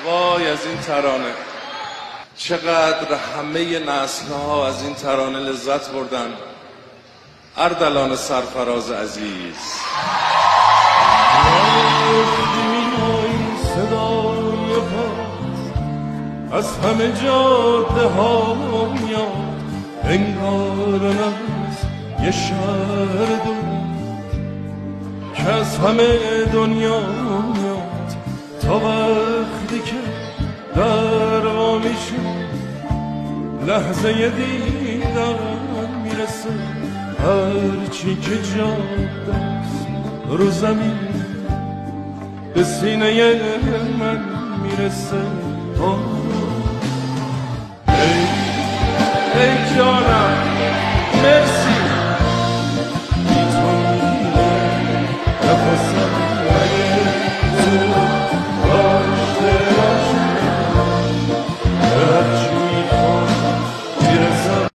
وای از این ترانه، چقدر همه نسل‌ها از این ترانه لذت بردن. اردلان سرفراز عزیز، صدای از همه جاده ها میاد، انگار از یه شهر دور که از همه دنیا میاد. تا وقتی که در وا میشه لحظه دیدن میرسه، هرچی که جاده است رو زمین به سینه من میرسه. ای جانم